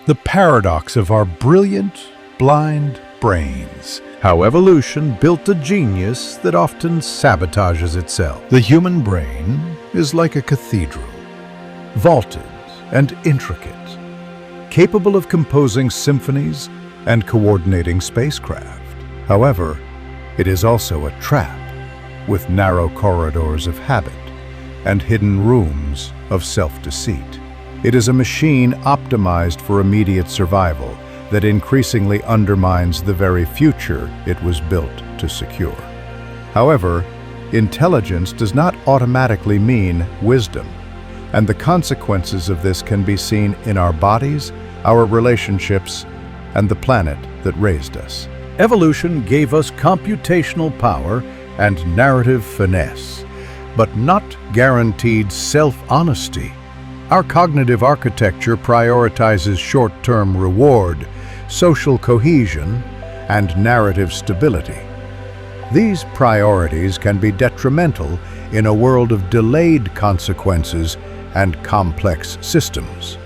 The paradox of our brilliant, blind brains. How evolution built a genius that often sabotages itself. The human brain is like a cathedral, vaulted and intricate, capable of composing symphonies and coordinating spacecraft. However, it is also a trap, with narrow corridors of habit and hidden rooms of self-deceit. It is a machine optimized for immediate survival that increasingly undermines the very future it was built to secure. However, intelligence does not automatically mean wisdom, and the consequences of this can be seen in our bodies, our relationships, and the planet that raised us. Evolution gave us computational power and narrative finesse, but not guaranteed self-honesty. Our cognitive architecture prioritizes short-term reward, social cohesion, and narrative stability. These priorities can be detrimental in a world of delayed consequences and complex systems.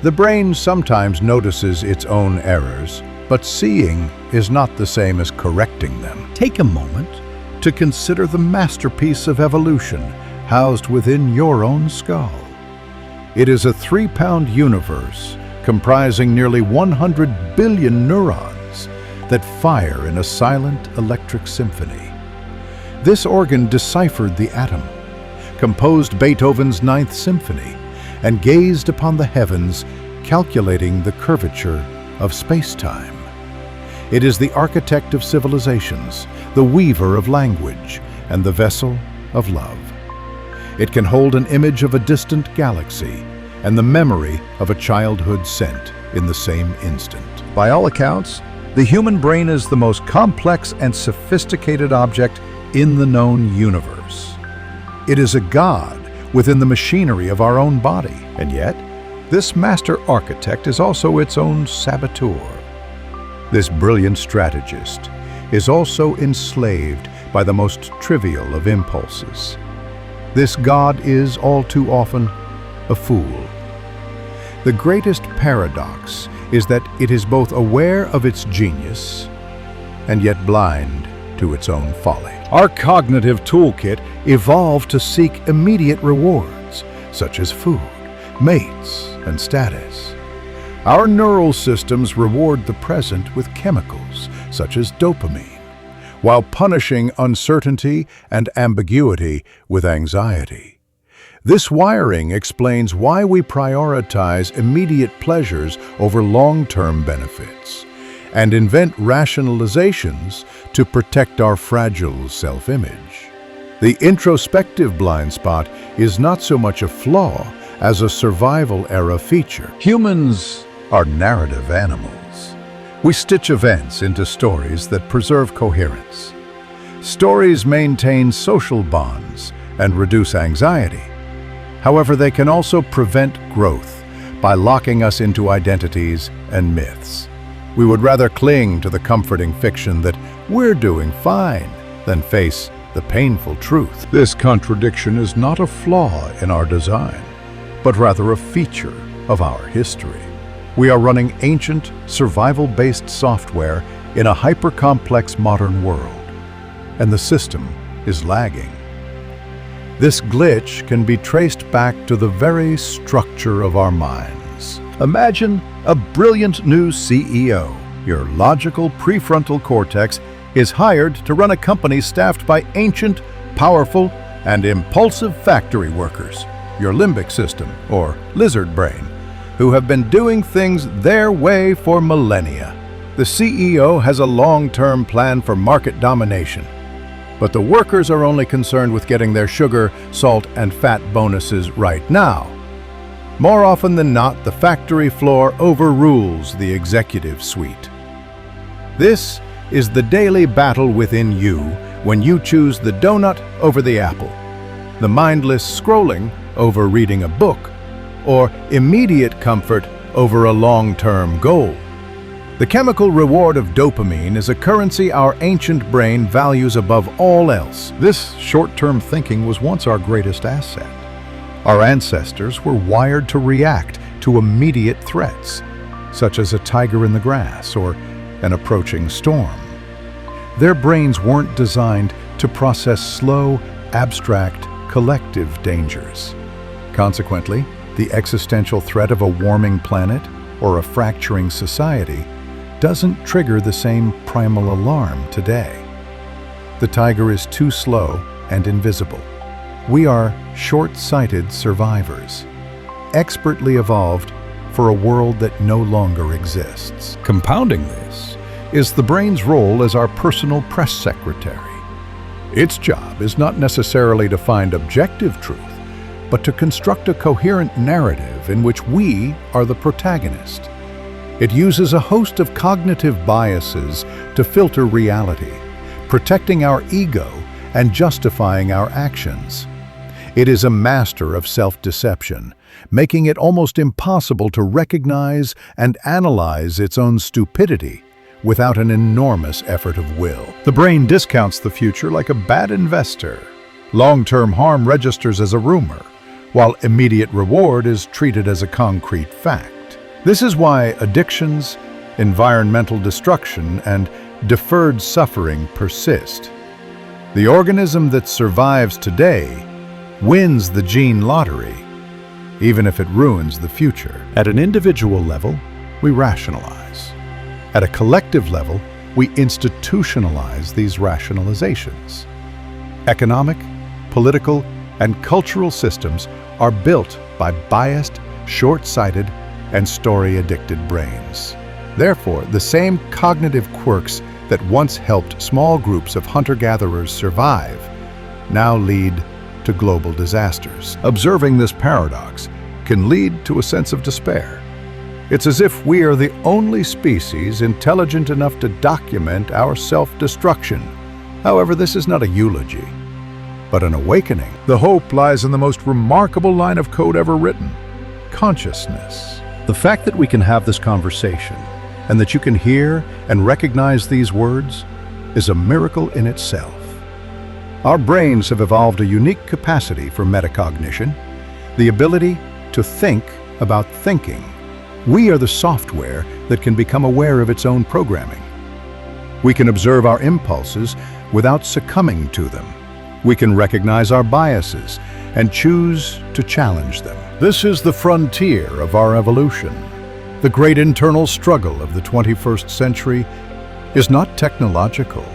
The brain sometimes notices its own errors, but seeing is not the same as correcting them. Take a moment to consider the masterpiece of evolution housed within your own skull. It is a 3-pound universe comprising nearly 100 billion neurons that fire in a silent electric symphony. This organ deciphered the atom, composed Beethoven's Ninth Symphony, and gazed upon the heavens, calculating the curvature of space-time. It is the architect of civilizations, the weaver of language, and the vessel of love. It can hold an image of a distant galaxy and the memory of a childhood scent in the same instant. By all accounts, the human brain is the most complex and sophisticated object in the known universe. It is a god within the machinery of our own body, and yet, this master architect is also its own saboteur. This brilliant strategist is also enslaved by the most trivial of impulses. This god is, all too often, a fool. The greatest paradox is that it is both aware of its genius and yet blind to its own folly. Our cognitive toolkit evolved to seek immediate rewards, such as food, mates, and status. Our neural systems reward the present with chemicals, such as dopamine, while punishing uncertainty and ambiguity with anxiety. This wiring explains why we prioritize immediate pleasures over long-term benefits and invent rationalizations to protect our fragile self-image. The introspective blind spot is not so much a flaw as a survival-era feature. Humans are narrative animals. We stitch events into stories that preserve coherence. Stories maintain social bonds and reduce anxiety. However, they can also prevent growth by locking us into identities and myths. We would rather cling to the comforting fiction that we're doing fine than face the painful truth. This contradiction is not a flaw in our design, but rather a feature of our history. We are running ancient, survival-based software in a hyper-complex modern world, and the system is lagging. This glitch can be traced back to the very structure of our minds. Imagine a brilliant new CEO. Your logical prefrontal cortex is hired to run a company staffed by ancient, powerful, and impulsive factory workers, your limbic system, or lizard brain, who have been doing things their way for millennia. The CEO has a long-term plan for market domination, but the workers are only concerned with getting their sugar, salt, and fat bonuses right now. More often than not, the factory floor overrules the executive suite. This is the daily battle within you when you choose the donut over the apple, the mindless scrolling over reading a book, or immediate comfort over a long-term goal. The chemical reward of dopamine is a currency our ancient brain values above all else. This short-term thinking was once our greatest asset. Our ancestors were wired to react to immediate threats, such as a tiger in the grass or an approaching storm. Their brains weren't designed to process slow, abstract, collective dangers. Consequently, the existential threat of a warming planet or a fracturing society doesn't trigger the same primal alarm today. The tiger is too slow and invisible. We are short-sighted survivors, expertly evolved for a world that no longer exists. Compounding this is the brain's role as our personal press secretary. Its job is not necessarily to find objective truth, but to construct a coherent narrative in which we are the protagonist. It uses a host of cognitive biases to filter reality, protecting our ego and justifying our actions. It is a master of self-deception, making it almost impossible to recognize and analyze its own stupidity without an enormous effort of will. The brain discounts the future like a bad investor. Long-term harm registers as a rumor, while immediate reward is treated as a concrete fact. This is why addictions, environmental destruction, and deferred suffering persist. The organism that survives today wins the gene lottery, even if it ruins the future. At an individual level, we rationalize. At a collective level, we institutionalize these rationalizations. Economic, political, and cultural systems are built by biased, short-sighted, and story-addicted brains. Therefore, the same cognitive quirks that once helped small groups of hunter-gatherers survive now lead to global disasters. Observing this paradox can lead to a sense of despair. It's as if we are the only species intelligent enough to document our self-destruction. However, this is not a eulogy, but an awakening. The hope lies in the most remarkable line of code ever written: consciousness. The fact that we can have this conversation and that you can hear and recognize these words is a miracle in itself. Our brains have evolved a unique capacity for metacognition, the ability to think about thinking. We are the software that can become aware of its own programming. We can observe our impulses without succumbing to them. We can recognize our biases and choose to challenge them. This is the frontier of our evolution. The great internal struggle of the 21st century is not technological,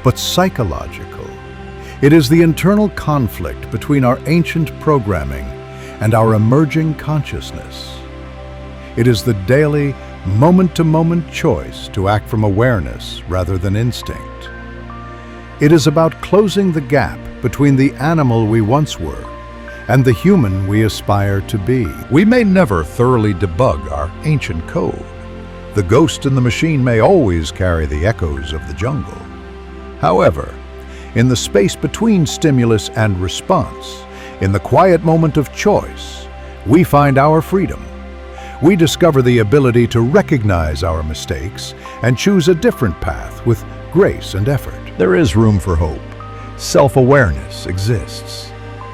but psychological. It is the internal conflict between our ancient programming and our emerging consciousness. It is the daily, moment-to-moment choice to act from awareness rather than instinct. It is about closing the gap between the animal we once were and the human we aspire to be. We may never thoroughly debug our ancient code. The ghost in the machine may always carry the echoes of the jungle. However, in the space between stimulus and response, in the quiet moment of choice, we find our freedom. We discover the ability to recognize our mistakes and choose a different path with grace and effort. There is room for hope. Self-awareness exists.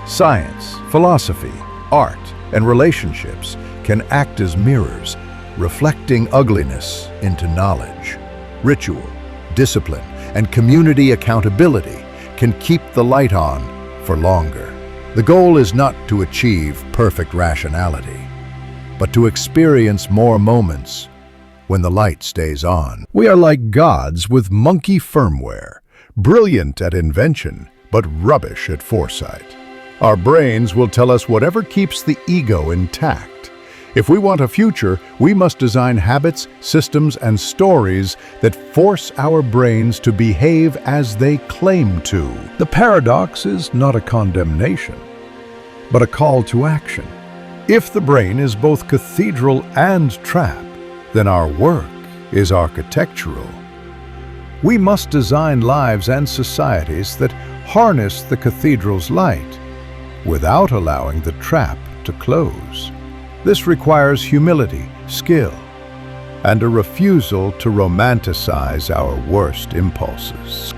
Science, philosophy, art, and relationships can act as mirrors, reflecting ugliness into knowledge. Ritual, discipline, and community accountability can keep the light on for longer. The goal is not to achieve perfect rationality, but to experience more moments when the light stays on. We are like gods with monkey firmware, brilliant at invention, but rubbish at foresight. Our brains will tell us whatever keeps the ego intact. If we want a future, we must design habits, systems, and stories that force our brains to behave as they claim to. The paradox is not a condemnation, but a call to action. If the brain is both cathedral and trap, then our work is architectural. We must design lives and societies that harness the cathedral's light without allowing the trap to close. This requires humility, skill, and a refusal to romanticize our worst impulses.